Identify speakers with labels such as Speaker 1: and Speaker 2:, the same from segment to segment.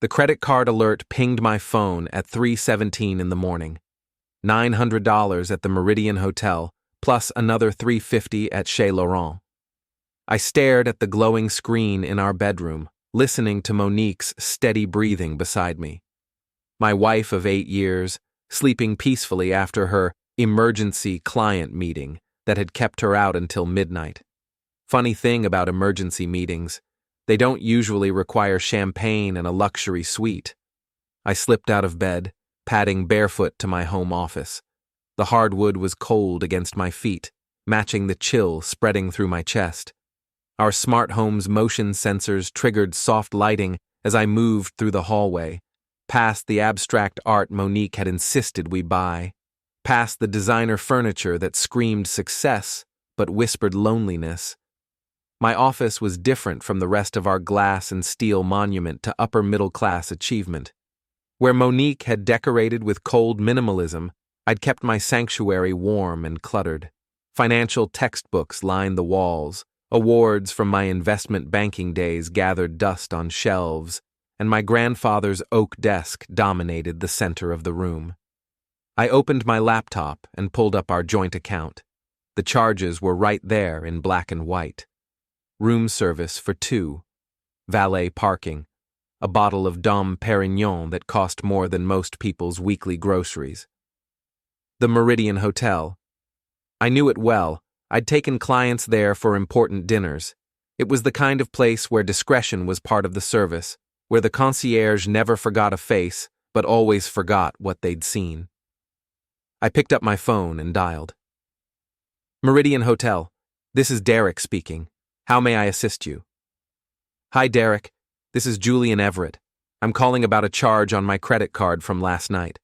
Speaker 1: The credit card alert pinged my phone at 3:17 in the morning. $900 at the Meridian Hotel, plus another $350 at Chez Laurent. I stared at the glowing screen in our bedroom, listening to Monique's steady breathing beside me. My wife of 8 years, sleeping peacefully after her emergency client meeting that had kept her out until midnight. Funny thing about emergency meetings, they don't usually require champagne and a luxury suite. I slipped out of bed, padding barefoot to my home office. The hardwood was cold against my feet, matching the chill spreading through my chest. Our smart home's motion sensors triggered soft lighting as I moved through the hallway, past the abstract art Monique had insisted we buy, past the designer furniture that screamed success but whispered loneliness. My office was different from the rest of our glass and steel monument to upper-middle-class achievement. Where Monique had decorated with cold minimalism, I'd kept my sanctuary warm and cluttered. Financial textbooks lined the walls, awards from my investment banking days gathered dust on shelves, and my grandfather's oak desk dominated the center of the room. I opened my laptop and pulled up our joint account. The charges were right there in black and white. Room service for 2, valet parking, a bottle of Dom Perignon that cost more than most people's weekly groceries. The Meridian Hotel. I knew it well. I'd taken clients there for important dinners. It was the kind of place where discretion was part of the service, where the concierge never forgot a face, but always forgot what they'd seen. I picked up my phone and dialed. Meridian Hotel. This is Derek speaking. How may I assist you? Hi, Derek. This is Julian Everett. I'm calling about a charge on my credit card from last night.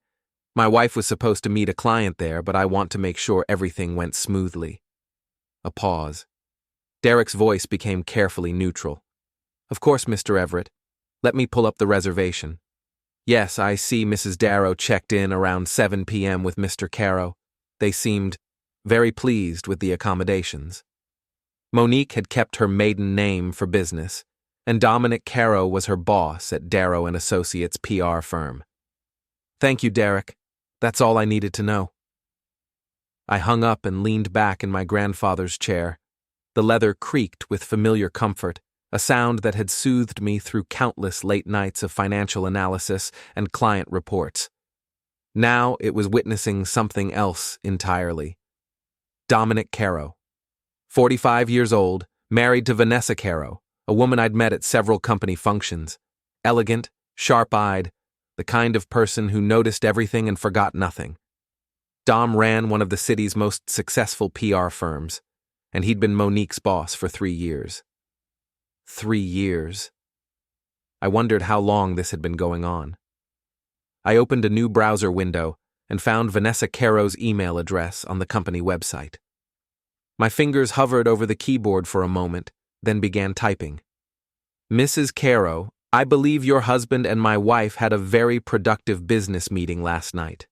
Speaker 1: My wife was supposed to meet a client there, but I want to make sure everything went smoothly. A pause. Derek's voice became carefully neutral. Of course, Mr. Everett. Let me pull up the reservation. Yes, I see Mrs. Darrow checked in around 7 p.m. with Mr. Carrow. They seemed very pleased with the accommodations. Monique had kept her maiden name for business, and Dominic Carrow was her boss at Darrow Associates PR firm. Thank you, Derek. That's all I needed to know. I hung up and leaned back in my grandfather's chair. The leather creaked with familiar comfort, a sound that had soothed me through countless late nights of financial analysis and client reports. Now it was witnessing something else entirely. Dominic Carrow. 45 years old, married to Vanessa Carrow, a woman I'd met at several company functions. Elegant, sharp-eyed, the kind of person who noticed everything and forgot nothing. Dom ran one of the city's most successful PR firms, and he'd been Monique's boss for 3 years. 3 years. I wondered how long this had been going on. I opened a new browser window and found Vanessa Carrow's email address on the company website. My fingers hovered over the keyboard for a moment, then began typing. Mrs. Carrow, I believe your husband and my wife had a very productive business meeting last night.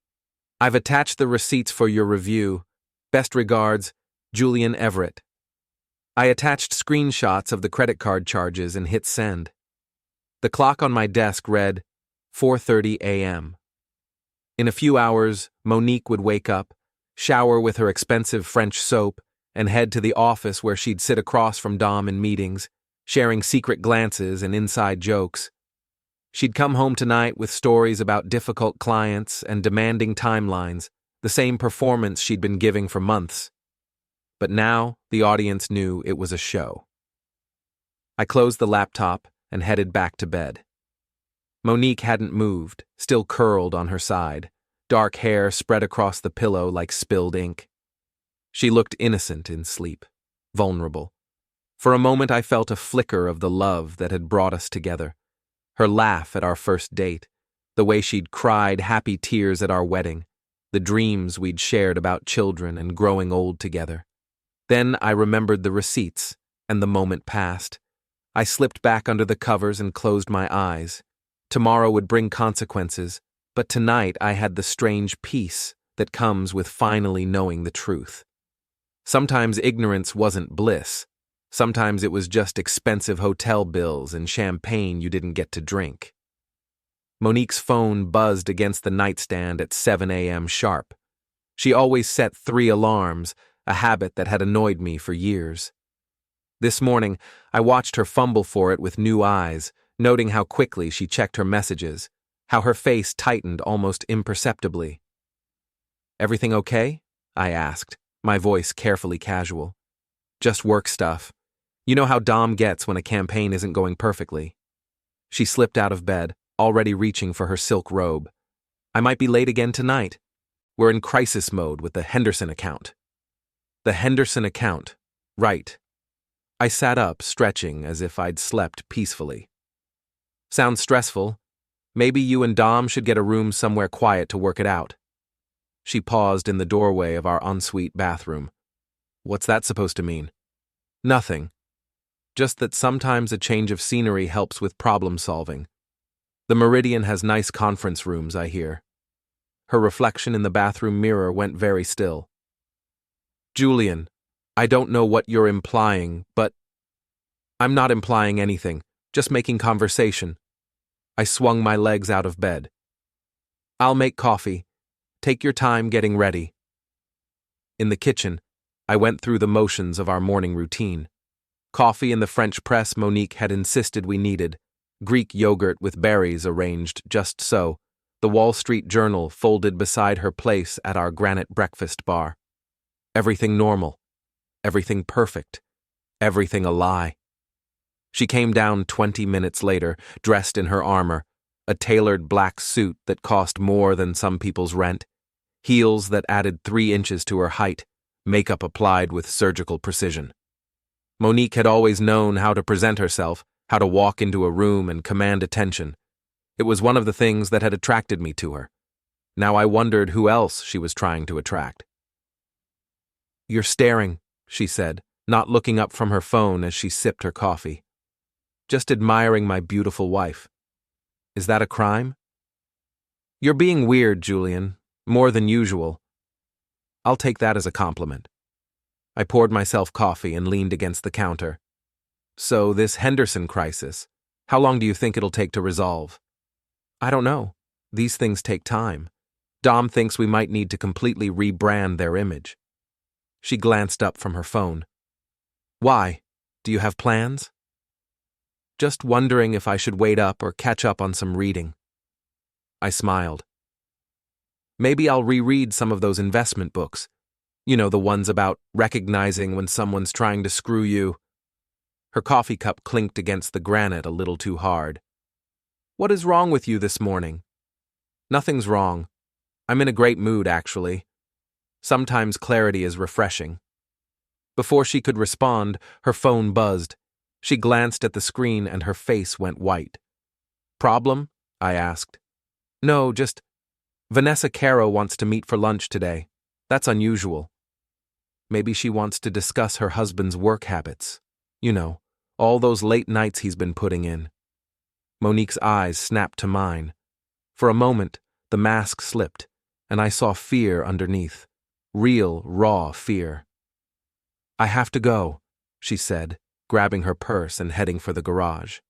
Speaker 1: I've attached the receipts for your review. Best regards, Julian Everett. I attached screenshots of the credit card charges and hit send. The clock on my desk read 4:30 a.m. In a few hours, Monique would wake up, shower with her expensive French soap, and head to the office where she'd sit across from Dom in meetings, sharing secret glances and inside jokes. She'd come home tonight with stories about difficult clients and demanding timelines, the same performance she'd been giving for months. But now the audience knew it was a show. I closed the laptop and headed back to bed. Monique hadn't moved, still curled on her side, dark hair spread across the pillow like spilled ink. She looked innocent in sleep, vulnerable. For a moment I felt a flicker of the love that had brought us together. Her laugh at our first date, the way she'd cried happy tears at our wedding, the dreams we'd shared about children and growing old together. Then I remembered the receipts, and the moment passed. I slipped back under the covers and closed my eyes. Tomorrow would bring consequences, but tonight I had the strange peace that comes with finally knowing the truth. Sometimes ignorance wasn't bliss. Sometimes it was just expensive hotel bills and champagne you didn't get to drink. Monique's phone buzzed against the nightstand at 7 a.m. sharp. She always set 3 alarms, a habit that had annoyed me for years. This morning, I watched her fumble for it with new eyes, noting how quickly she checked her messages, how her face tightened almost imperceptibly. "Everything okay?" I asked, my voice carefully casual. "Just work stuff. You know how Dom gets when a campaign isn't going perfectly." She slipped out of bed, already reaching for her silk robe. "I might be late again tonight. We're in crisis mode with the Henderson account." The Henderson account. Right. I sat up, stretching as if I'd slept peacefully. "Sounds stressful. Maybe you and Dom should get a room somewhere quiet to work it out." She paused in the doorway of our ensuite bathroom. "What's that supposed to mean?" "Nothing. Just that sometimes a change of scenery helps with problem solving. The Meridian has nice conference rooms, I hear." Her reflection in the bathroom mirror went very still. "Julian, I don't know what you're implying, but—" "I'm not implying anything, just making conversation." I swung my legs out of bed. "I'll make coffee. Take your time getting ready." In the kitchen, I went through the motions of our morning routine. Coffee in the French press Monique had insisted we needed, Greek yogurt with berries arranged just so, the Wall Street Journal folded beside her place at our granite breakfast bar. Everything normal, everything perfect, everything a lie. She came down 20 minutes later, dressed in her armor, a tailored black suit that cost more than some people's rent, heels that added 3 inches to her height, makeup applied with surgical precision. Monique had always known how to present herself, how to walk into a room and command attention. It was one of the things that had attracted me to her. Now I wondered who else she was trying to attract. "You're staring," she said, not looking up from her phone as she sipped her coffee. "Just admiring my beautiful wife. Is that a crime?" "You're being weird, Julian, more than usual." "I'll take that as a compliment." I poured myself coffee and leaned against the counter. "So this Henderson crisis, how long do you think it'll take to resolve?" "I don't know. These things take time. Dom thinks we might need to completely rebrand their image." She glanced up from her phone. "Why? Do you have plans?" "Just wondering if I should wait up or catch up on some reading." I smiled. "Maybe I'll reread some of those investment books. You know, the ones about recognizing when someone's trying to screw you." Her coffee cup clinked against the granite a little too hard. "What is wrong with you this morning?" "Nothing's wrong. I'm in a great mood, actually. Sometimes clarity is refreshing." Before she could respond, her phone buzzed. She glanced at the screen and her face went white. "Problem?" I asked. "No, just Vanessa Carrow wants to meet for lunch today. That's unusual." "Maybe she wants to discuss her husband's work habits. You know, all those late nights he's been putting in." Monique's eyes snapped to mine. For a moment, the mask slipped, and I saw fear underneath. Real, raw fear. "I have to go," she said, grabbing her purse and heading for the garage.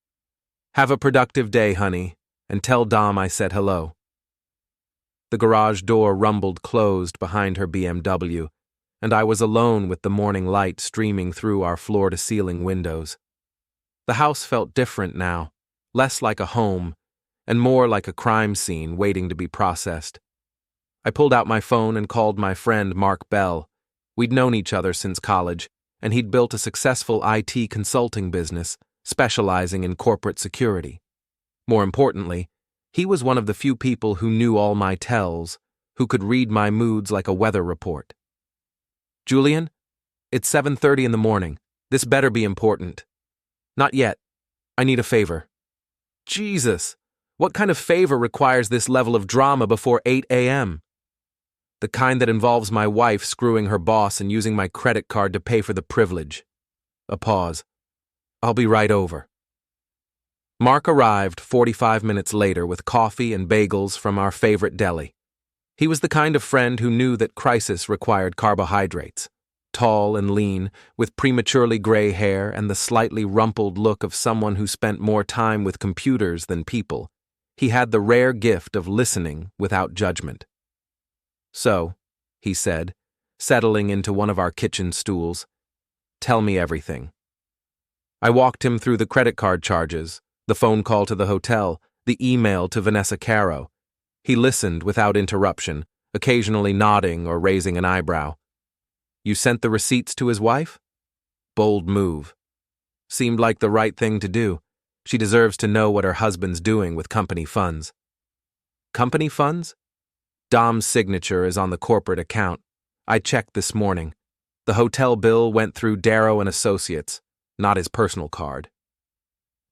Speaker 1: "Have a productive day, honey, and tell Dom I said hello." The garage door rumbled closed behind her BMW, and I was alone with the morning light streaming through our floor-to-ceiling windows. The house felt different now, less like a home, and more like a crime scene waiting to be processed. I pulled out my phone and called my friend Mark Bell. We'd known each other since college, and he'd built a successful IT consulting business, specializing in corporate security. More importantly, he was one of the few people who knew all my tells, who could read my moods like a weather report. "Julian, it's 7:30 in the morning. This better be important." "Not yet. I need a favor." "Jesus, what kind of favor requires this level of drama before 8 a.m.? "The kind that involves my wife screwing her boss and using my credit card to pay for the privilege." A pause. "I'll be right over." Mark arrived 45 minutes later with coffee and bagels from our favorite deli. He was the kind of friend who knew that crisis required carbohydrates. Tall and lean, with prematurely gray hair and the slightly rumpled look of someone who spent more time with computers than people, He had the rare gift of listening without judgment. "So," he said, settling into one of our kitchen stools, "tell me everything." I walked him through the credit card charges, the phone call to the hotel, the email to Vanessa Carrow. He listened without interruption, occasionally nodding or raising an eyebrow. "You sent the receipts to his wife?" Bold move. Seemed like the right thing to do. She deserves to know what her husband's doing with company funds. Company funds? Dom's signature is on the corporate account. I checked this morning. The hotel bill went through Darrow Associates, not his personal card.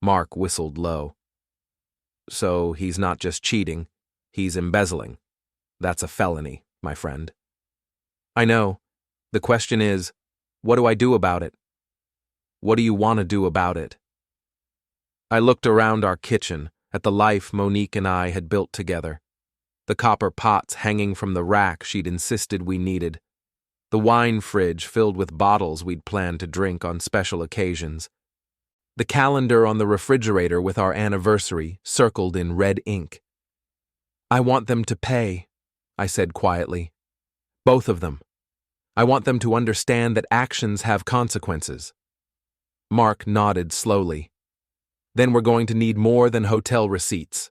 Speaker 1: Mark whistled low. "So he's not just cheating, he's embezzling. That's a felony, my friend." "I know. The question is, what do I do about it?" "What do you want to do about it?" I looked around our kitchen at the life Monique and I had built together. The copper pots hanging from the rack she'd insisted we needed. The wine fridge filled with bottles we'd planned to drink on special occasions. The calendar on the refrigerator with our anniversary circled in red ink. "I want them to pay," I said quietly. "Both of them. I want them to understand that actions have consequences." Mark nodded slowly. "Then we're going to need more than hotel receipts."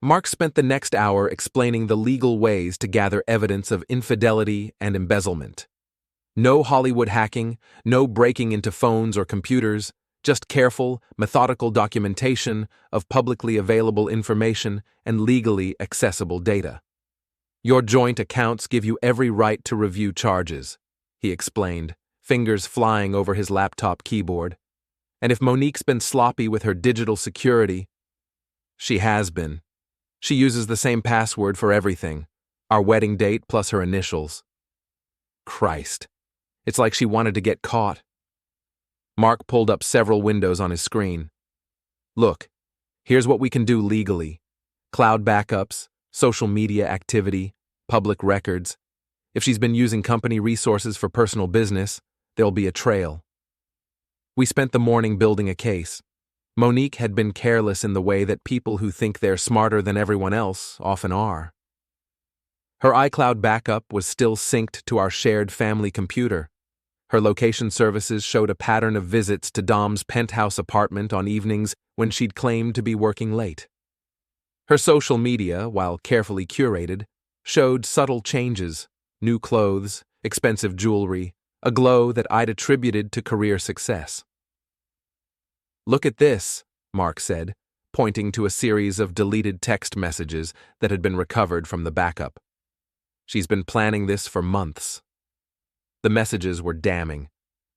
Speaker 1: Mark spent the next hour explaining the legal ways to gather evidence of infidelity and embezzlement. No Hollywood hacking, no breaking into phones or computers, just careful, methodical documentation of publicly available information and legally accessible data. "Your joint accounts give you every right to review charges," he explained, fingers flying over his laptop keyboard. "And if Monique's been sloppy with her digital security—" "She has been. She uses the same password for everything, our wedding date plus her initials." Christ. It's like she wanted to get caught. Mark pulled up several windows on his screen. "Look, here's what we can do legally. Cloud backups, social media activity, public records. If she's been using company resources for personal business, there'll be a trail." We spent the morning building a case. Monique had been careless in the way that people who think they're smarter than everyone else often are. Her iCloud backup was still synced to our shared family computer. Her location services showed a pattern of visits to Dom's penthouse apartment on evenings when she'd claimed to be working late. Her social media, while carefully curated, showed subtle changes: new clothes, expensive jewelry, a glow that I'd attributed to career success. "Look at this," Mark said, pointing to a series of deleted text messages that had been recovered from the backup. "She's been planning this for months." The messages were damning,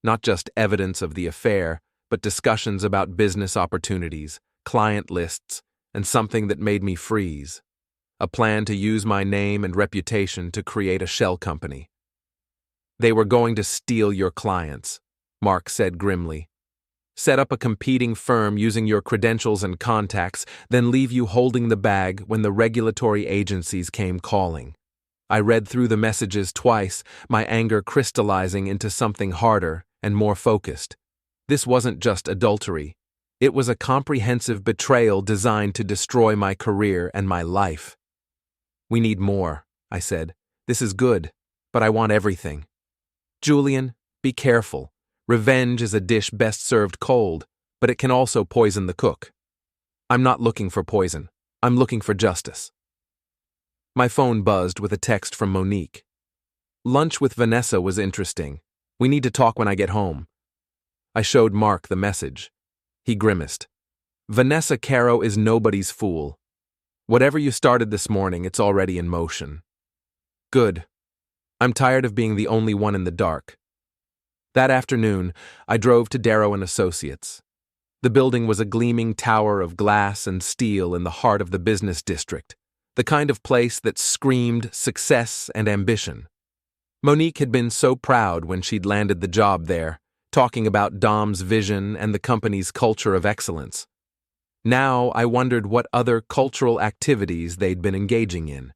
Speaker 1: not just evidence of the affair, but discussions about business opportunities, client lists, and something that made me freeze: a plan to use my name and reputation to create a shell company. "They were going to steal your clients," Mark said grimly. "Set up a competing firm using your credentials and contacts, then leave you holding the bag when the regulatory agencies came calling." I read through the messages twice, my anger crystallizing into something harder and more focused. This wasn't just adultery. It was a comprehensive betrayal designed to destroy my career and my life. "We need more," I said. "This is good, but I want everything." "Julian, be careful. Revenge is a dish best served cold, but it can also poison the cook." "I'm not looking for poison. I'm looking for justice." My phone buzzed with a text from Monique. "Lunch with Vanessa was interesting. We need to talk when I get home." I showed Mark the message. He grimaced. "Vanessa Carrow is nobody's fool. Whatever you started this morning, it's already in motion." "Good. I'm tired of being the only one in the dark." That afternoon, I drove to Darrow Associates. The building was a gleaming tower of glass and steel in the heart of the business district, the kind of place that screamed success and ambition. Monique had been so proud when she'd landed the job there, talking about Dom's vision and the company's culture of excellence. Now I wondered what other cultural activities they'd been engaging in.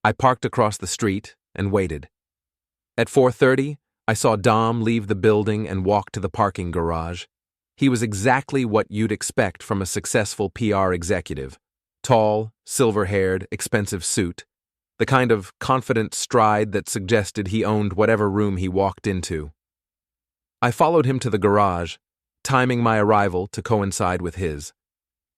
Speaker 1: I parked across the street and waited. At 4:30, I saw Dom leave the building and walk to the parking garage. He was exactly what you'd expect from a successful PR executive: Tall, silver-haired, expensive suit, the kind of confident stride that suggested he owned whatever room he walked into. I followed him to the garage, timing my arrival to coincide with his.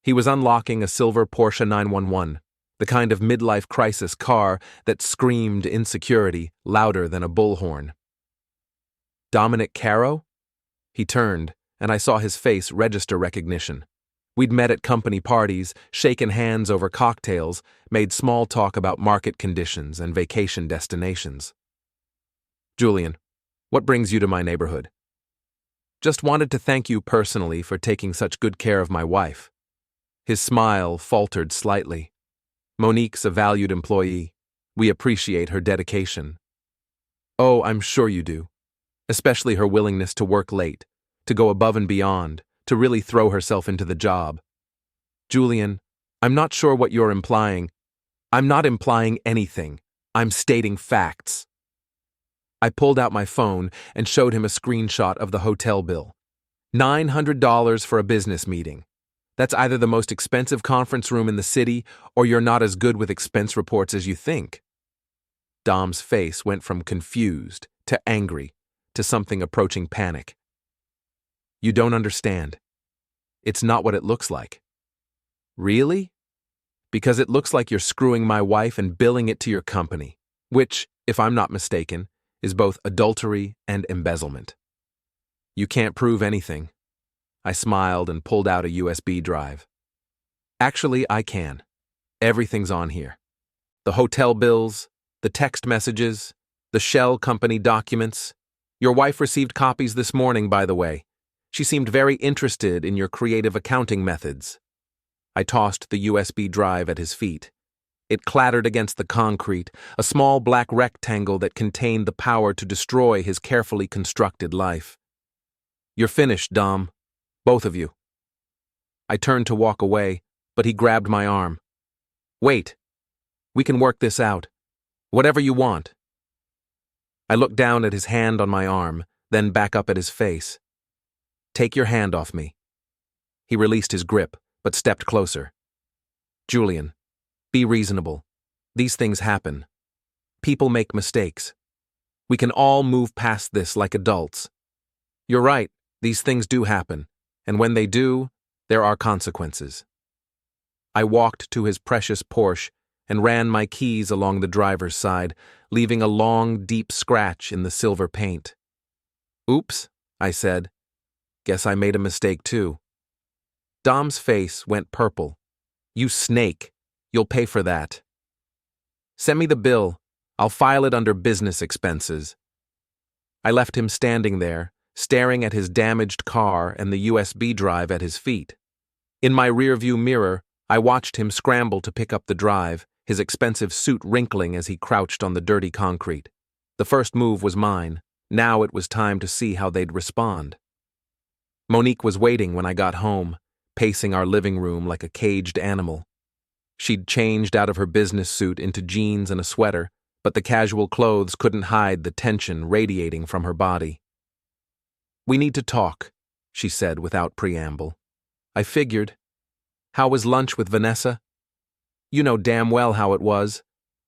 Speaker 1: He was unlocking a silver Porsche 911, the kind of midlife crisis car that screamed insecurity louder than a bullhorn. Dominic Carrow? He turned, and I saw his face register recognition. We'd met at company parties, shaken hands over cocktails, made small talk about market conditions and vacation destinations. Julian, what brings you to my neighborhood? Just wanted to thank you personally for taking such good care of my wife. His smile faltered slightly. Monique's a valued employee. We appreciate her dedication. Oh, I'm sure you do. Especially her willingness to work late, to go above and beyond, to really throw herself into the job. Julian, I'm not sure what you're implying. I'm not implying anything. I'm stating facts. I pulled out my phone and showed him a screenshot of the hotel bill. $900 for a business meeting. That's either the most expensive conference room in the city, or you're not as good with expense reports as you think. Dom's face went from confused to angry to something approaching panic. You don't understand. It's not what it looks like. Really? Because it looks like you're screwing my wife and billing it to your company, which, if I'm not mistaken, is both adultery and embezzlement. You can't prove anything. I smiled and pulled out a USB drive. Actually, I can. Everything's on here. The hotel bills, the text messages, the shell company documents. Your wife received copies this morning, by the way. She seemed very interested in your creative accounting methods. I tossed the USB drive at his feet. It clattered against the concrete, a small black rectangle that contained the power to destroy his carefully constructed life. You're finished, Dom. Both of you. I turned to walk away, but he grabbed my arm. Wait. We can work this out. Whatever you want. I looked down at his hand on my arm, then back up at his face. Take your hand off me. He released his grip, but stepped closer. Julian, be reasonable. These things happen. People make mistakes. We can all move past this like adults. You're right, these things do happen, and when they do, there are consequences. I walked to his precious Porsche and ran my keys along the driver's side, leaving a long, deep scratch in the silver paint. Oops, I said. Guess I made a mistake too. Dom's face went purple. You snake. You'll pay for that. Send me the bill. I'll file it under business expenses. I left him standing there, staring at his damaged car and the USB drive at his feet. In my rearview mirror, I watched him scramble to pick up the drive, his expensive suit wrinkling as he crouched on the dirty concrete. The first move was mine. Now it was time to see how they'd respond. Monique was waiting when I got home, pacing our living room like a caged animal. She'd changed out of her business suit into jeans and a sweater, but the casual clothes couldn't hide the tension radiating from her body. We need to talk, she said without preamble. I figured. How was lunch with Vanessa? You know damn well how it was.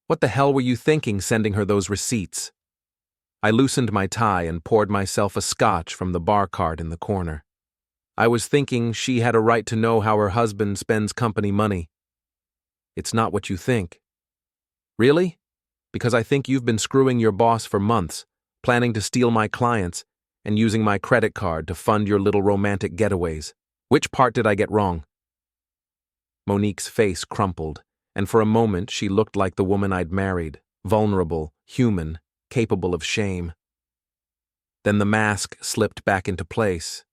Speaker 1: What the hell were you thinking sending her those receipts? I loosened my tie and poured myself a scotch from the bar cart in the corner. I was thinking she had a right to know how her husband spends company money. It's not what you think. Really? Because I think you've been screwing your boss for months, planning to steal my clients, and using my credit card to fund your little romantic getaways. Which part did I get wrong? Monique's face crumpled, and for a moment she looked like the woman I'd married, vulnerable, human, capable of shame. Then the mask slipped back into place.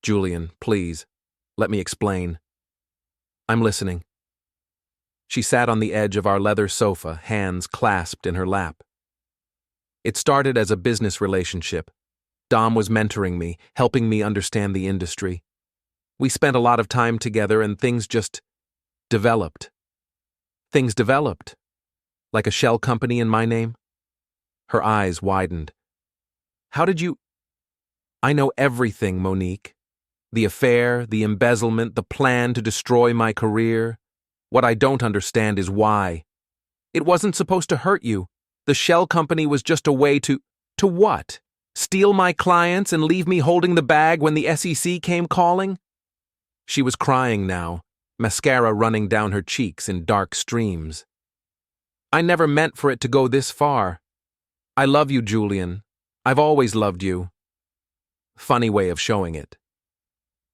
Speaker 1: Julian, please, let me explain. I'm listening. She sat on the edge of our leather sofa, hands clasped in her lap. It started as a business relationship. Dom was mentoring me, helping me understand the industry. We spent a lot of time together and things just developed. Things developed. Like a shell company in my name? Her eyes widened. How did you... I know everything, Monique. The affair, the embezzlement, the plan to destroy my career. What I don't understand is why. It wasn't supposed to hurt you. The shell company was just a way to what? Steal my clients and leave me holding the bag when the SEC came calling? She was crying now, mascara running down her cheeks in dark streams. I never meant for it to go this far. I love you, Julian. I've always loved you. Funny way of showing it.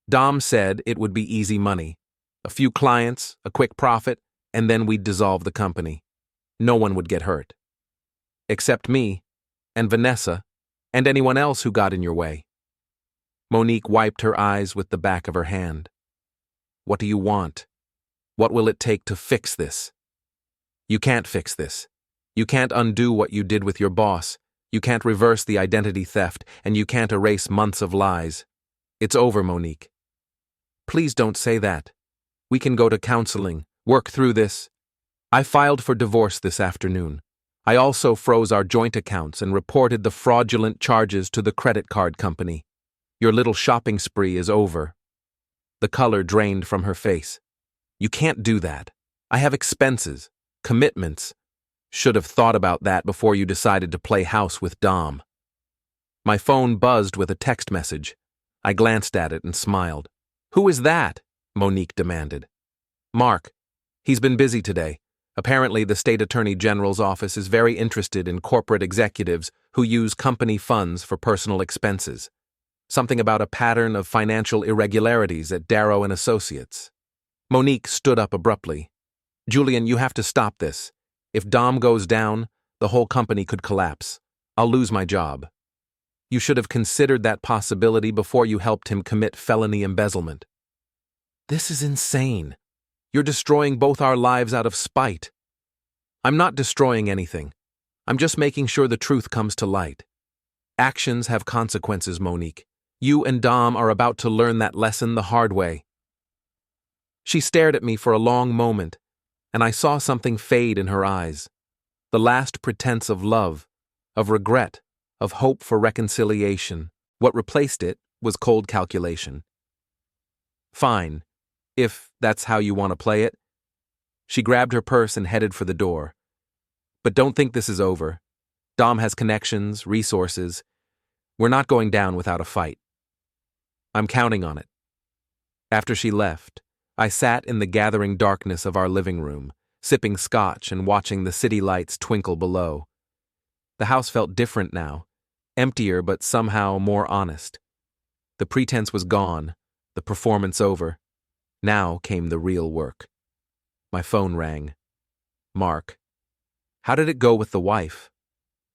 Speaker 1: Dom said it would be easy money. A few clients, a quick profit, and then we'd dissolve the company. No one would get hurt. Except me, and Vanessa, and anyone else who got in your way. Monique wiped her eyes with the back of her hand. What do you want? What will it take to fix this? You can't fix this. You can't undo what you did with your boss. You can't reverse the identity theft, and you can't erase months of lies. It's over, Monique. Please don't say that. We can go to counseling, work through this. I filed for divorce this afternoon. I also froze our joint accounts and reported the fraudulent charges to the credit card company. Your little shopping spree is over. The color drained from her face. You can't do that. I have expenses, commitments. Should have thought about that before you decided to play house with Dom. My phone buzzed with a text message. I glanced at it and smiled. Who is that? Monique demanded. Mark. He's been busy today. Apparently, the State Attorney General's office is very interested in corporate executives who use company funds for personal expenses. Something about a pattern of financial irregularities at Darrow Associates. Monique stood up abruptly. Julian, you have to stop this. If Dom goes down, the whole company could collapse. I'll lose my job. You should have considered that possibility before you helped him commit felony embezzlement. This is insane. You're destroying both our lives out of spite. I'm not destroying anything. I'm just making sure the truth comes to light. Actions have consequences, Monique. You and Dom are about to learn that lesson the hard way. She stared at me for a long moment, and I saw something fade in her eyes. The last pretense of love, of regret, of hope for reconciliation. What replaced it was cold calculation. Fine, if that's how you want to play it. She grabbed her purse and headed for the door. But don't think this is over. Dom has connections, resources. We're not going down without a fight. I'm counting on it. After she left, I sat in the gathering darkness of our living room, sipping scotch and watching the city lights twinkle below. The house felt different now, emptier but somehow more honest. The pretense was gone, the performance over. Now came the real work. My phone rang. Mark. How did it go with the wife?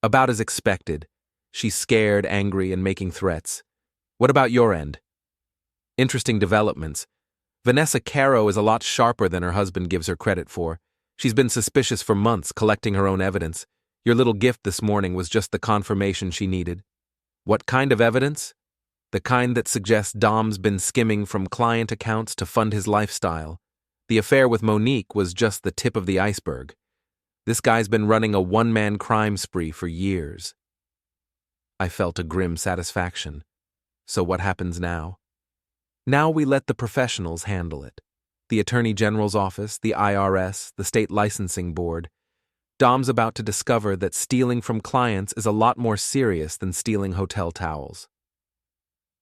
Speaker 1: About as expected. She's scared, angry, and making threats. What about your end? Interesting developments. Vanessa Carrow is a lot sharper than her husband gives her credit for. She's been suspicious for months, collecting her own evidence. Your little gift this morning was just the confirmation she needed. What kind of evidence? The kind that suggests Dom's been skimming from client accounts to fund his lifestyle. The affair with Monique was just the tip of the iceberg. This guy's been running a one-man crime spree for years. I felt a grim satisfaction. So what happens now? Now we let the professionals handle it. The Attorney General's office, the IRS, the State Licensing Board. Dom's about to discover that stealing from clients is a lot more serious than stealing hotel towels.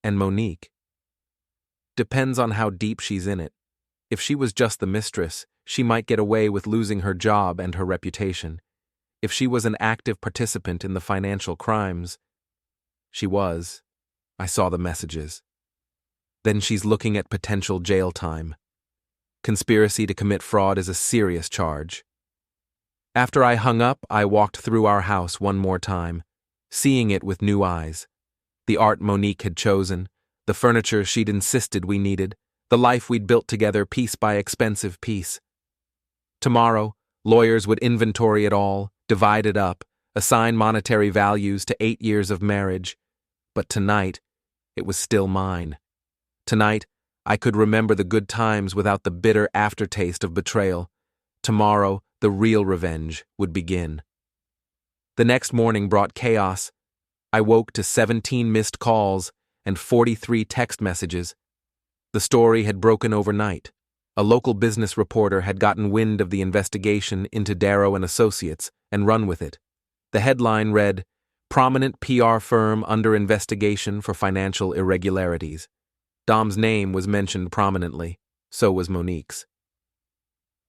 Speaker 1: And Monique? Depends on how deep she's in it. If she was just the mistress, she might get away with losing her job and her reputation. If she was an active participant in the financial crimes, she was. I saw the messages. Then she's looking at potential jail time. Conspiracy to commit fraud is a serious charge. After I hung up, I walked through our house one more time, seeing it with new eyes. The art Monique had chosen, the furniture she'd insisted we needed, the life we'd built together piece by expensive piece. Tomorrow, lawyers would inventory it all, divide it up, assign monetary values to 8 years of marriage. But tonight, it was still mine. Tonight, I could remember the good times without the bitter aftertaste of betrayal. Tomorrow, the real revenge would begin. The next morning brought chaos. I woke to 17 missed calls and 43 text messages. The story had broken overnight. A local business reporter had gotten wind of the investigation into Darrow Associates and run with it. The headline read, "Prominent PR firm under investigation for financial irregularities." Dom's name was mentioned prominently, so was Monique's.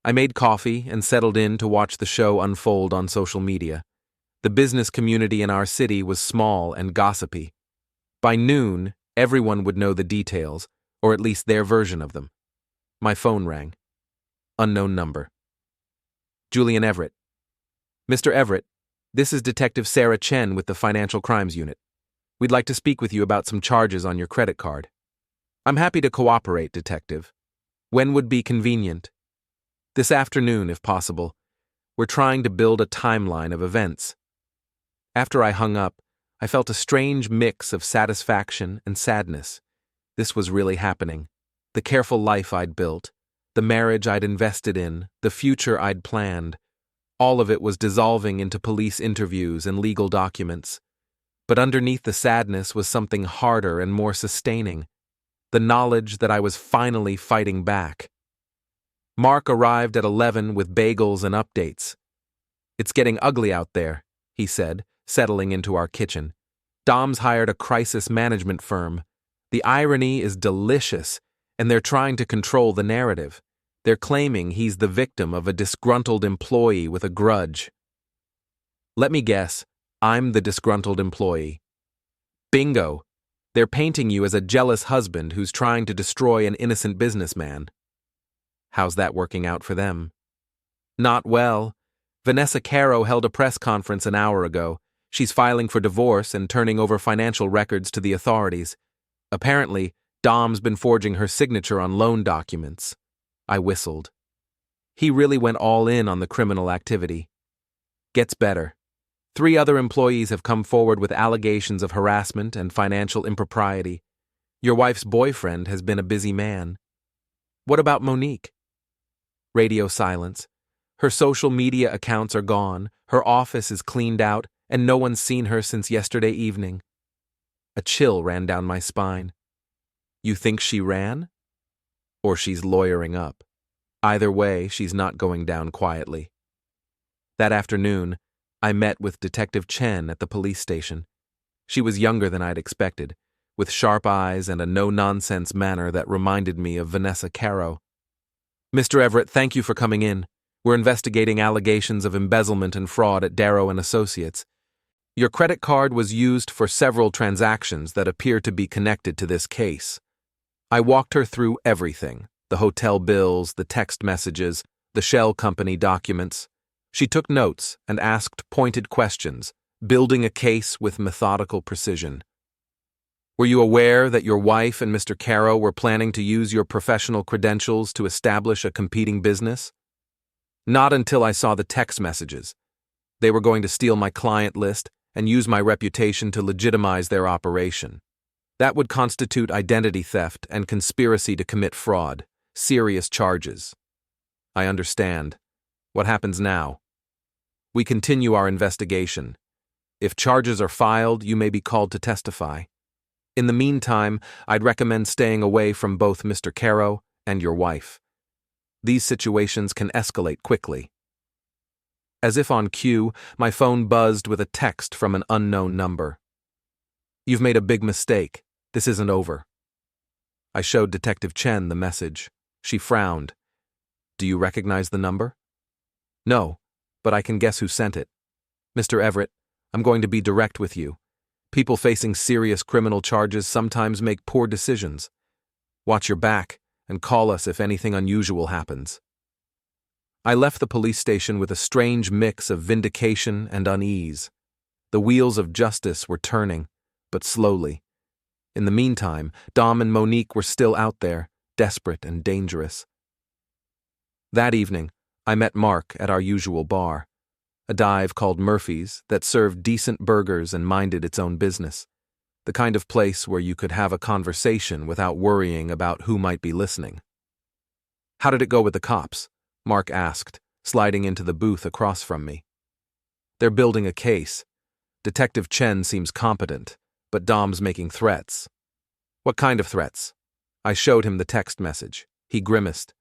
Speaker 1: I made coffee and settled in to watch the show unfold on social media. The business community in our city was small and gossipy. By noon, everyone would know the details, or at least their version of them. My phone rang. Unknown number. Julian Everett. Mr. Everett, this is Detective Sarah Chen with the Financial Crimes Unit. We'd like to speak with you about some charges on your credit card. I'm happy to cooperate, Detective. When would be convenient? This afternoon, if possible. We're trying to build a timeline of events. After I hung up, I felt a strange mix of satisfaction and sadness. This was really happening. The careful life I'd built, the marriage I'd invested in, the future I'd planned, all of it was dissolving into police interviews and legal documents. But underneath the sadness was something harder and more sustaining, the knowledge that I was finally fighting back. Mark arrived at 11 with bagels and updates. "It's getting ugly out there," he said, settling into our kitchen. "Dom's hired a crisis management firm. The irony is delicious, and they're trying to control the narrative. They're claiming he's the victim of a disgruntled employee with a grudge. Let me guess, I'm the disgruntled employee. Bingo! They're painting you as a jealous husband who's trying to destroy an innocent businessman. How's that working out for them? Not well. Vanessa Carrow held a press conference an hour ago. She's filing for divorce and turning over financial records to the authorities. Apparently, Dom's been forging her signature on loan documents." I whistled. He really went all in on the criminal activity. Gets better. 3 other employees have come forward with allegations of harassment and financial impropriety. Your wife's boyfriend has been a busy man. What about Monique? Radio silence. Her social media accounts are gone, her office is cleaned out, and no one's seen her since yesterday evening. A chill ran down my spine. You think she ran? Or she's lawyering up. Either way, she's not going down quietly. That afternoon, I met with Detective Chen at the police station. She was younger than I'd expected, with sharp eyes and a no-nonsense manner that reminded me of Vanessa Carrow. "Mr. Everett, thank you for coming in. We're investigating allegations of embezzlement and fraud at Darrow Associates. Your credit card was used for several transactions that appear to be connected to this case." I walked her through everything, the hotel bills, the text messages, the shell company documents. She took notes and asked pointed questions, building a case with methodical precision. "Were you aware that your wife and Mr. Carrow were planning to use your professional credentials to establish a competing business?" "Not until I saw the text messages. They were going to steal my client list and use my reputation to legitimize their operation. That would constitute identity theft and conspiracy to commit fraud, serious charges." "I understand. What happens now?" "We continue our investigation. If charges are filed, you may be called to testify. In the meantime, I'd recommend staying away from both Mr. Carrow and your wife. These situations can escalate quickly." As if on cue, my phone buzzed with a text from an unknown number. "You've made a big mistake. This isn't over." I showed Detective Chen the message. She frowned. "Do you recognize the number?" "No, but I can guess who sent it. Mr. Everett, I'm going to be direct with you. People facing serious criminal charges sometimes make poor decisions. Watch your back and call us if anything unusual happens." I left the police station with a strange mix of vindication and unease. The wheels of justice were turning, but slowly. In the meantime, Dom and Monique were still out there, desperate and dangerous. That evening, I met Mark at our usual bar, a dive called Murphy's that served decent burgers and minded its own business, the kind of place where you could have a conversation without worrying about who might be listening. "How did it go with the cops?" Mark asked, sliding into the booth across from me. "They're building a case. Detective Chen seems competent, but Dom's making threats." "What kind of threats?" I showed him the text message. He grimaced.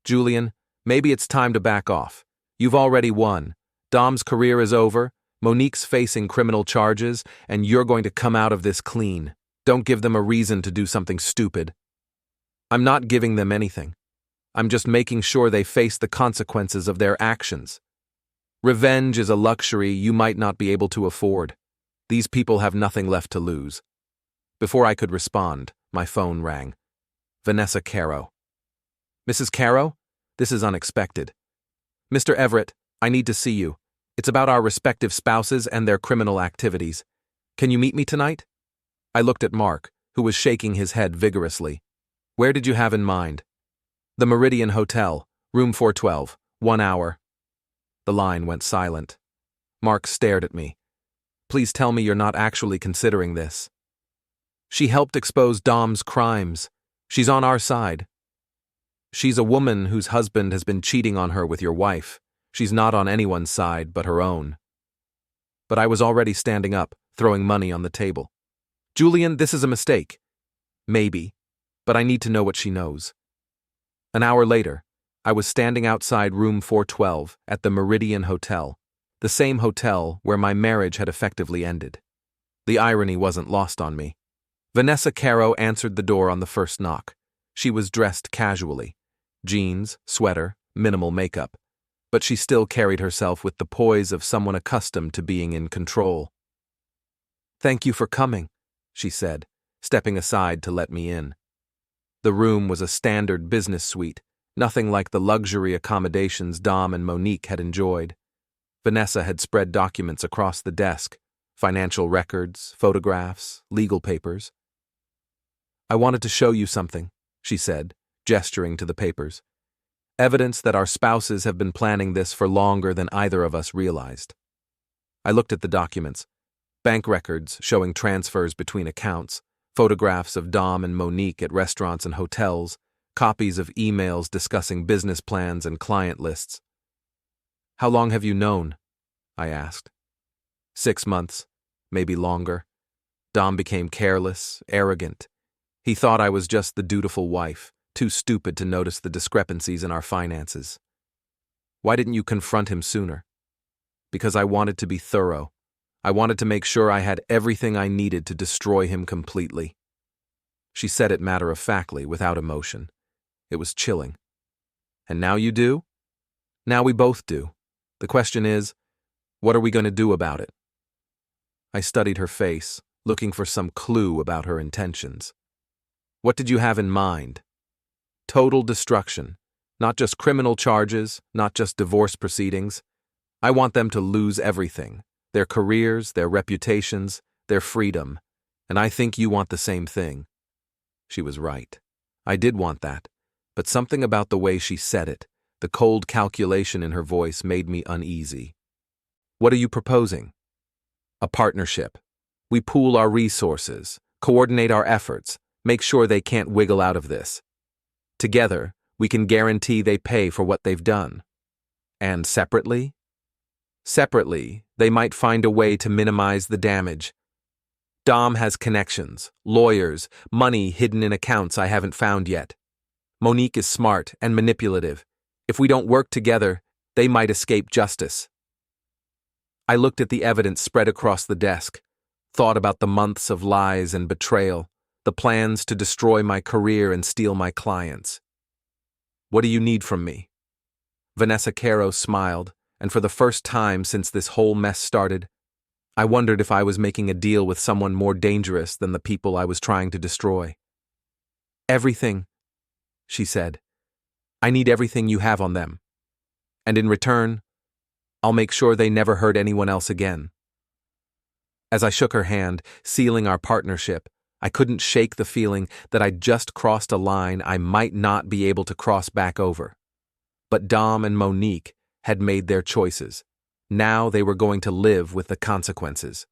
Speaker 1: Julian, maybe it's time to back off. You've already won. Dom's career is over, Monique's facing criminal charges, and you're going to come out of this clean. Don't give them a reason to do something stupid. I'm not giving them anything. I'm just making sure they face the consequences of their actions. Revenge is a luxury you might not be able to afford. These people have nothing left to lose. Before I could respond, my phone rang. Vanessa Carrow. Mrs. Carrow? This is unexpected. Mr. Everett, I need to see you. It's about our respective spouses and their criminal activities. Can you meet me tonight? I looked at Mark, who was shaking his head vigorously. Where did you have in mind? The Meridian Hotel, room 412, 1 hour. The line went silent. Mark stared at me. Please tell me you're not actually considering this. She helped expose Dom's crimes. She's on our side. She's a woman whose husband has been cheating on her with your wife. She's not on anyone's side but her own. But I was already standing up, throwing money on the table. Julian, this is a mistake. Maybe, but I need to know what she knows. An hour later, I was standing outside room 412 at the Meridian Hotel, the same hotel where my marriage had effectively ended. The irony wasn't lost on me. Vanessa Carrow answered the door on the first knock. She was dressed casually. Jeans, sweater, minimal makeup. But she still carried herself with the poise of someone accustomed to being in control. Thank you for coming, she said, stepping aside to let me in. The room was a standard business suite, nothing like the luxury accommodations Dom and Monique had enjoyed. Vanessa had spread documents across the desk, financial records, photographs, legal papers. I wanted to show you something, she said, gesturing to the papers. Evidence that our spouses have been planning this for longer than either of us realized. I looked at the documents. Bank records showing transfers between accounts, photographs of Dom and Monique at restaurants and hotels, copies of emails discussing business plans and client lists. How long have you known? I asked. 6 months, maybe longer. Dom became careless, arrogant. He thought I was just the dutiful wife, too stupid to notice the discrepancies in our finances. Why didn't you confront him sooner? Because I wanted to be thorough. I wanted to make sure I had everything I needed to destroy him completely. She said it matter-of-factly, without emotion. It was chilling. And now you do? Now we both do. The question is, what are we going to do about it? I studied her face, looking for some clue about her intentions. What did you have in mind? Total destruction. Not just criminal charges, not just divorce proceedings. I want them to lose everything. Their careers, their reputations, their freedom. And I think you want the same thing. She was right. I did want that. But something about the way she said it, the cold calculation in her voice, made me uneasy. What are you proposing? A partnership. We pool our resources, coordinate our efforts, make sure they can't wiggle out of this. Together, we can guarantee they pay for what they've done. And separately? Separately, they might find a way to minimize the damage. Dom has connections, lawyers, money hidden in accounts I haven't found yet. Monique is smart and manipulative. If we don't work together, they might escape justice. I looked at the evidence spread across the desk, thought about the months of lies and betrayal, the plans to destroy my career and steal my clients. What do you need from me? Vanessa Carrow smiled, and for the first time since this whole mess started, I wondered if I was making a deal with someone more dangerous than the people I was trying to destroy. Everything, she said. I need everything you have on them. And in return, I'll make sure they never hurt anyone else again. As I shook her hand, sealing our partnership, I couldn't shake the feeling that I'd just crossed a line I might not be able to cross back over. But Dom and Monique had made their choices. Now they were going to live with the consequences.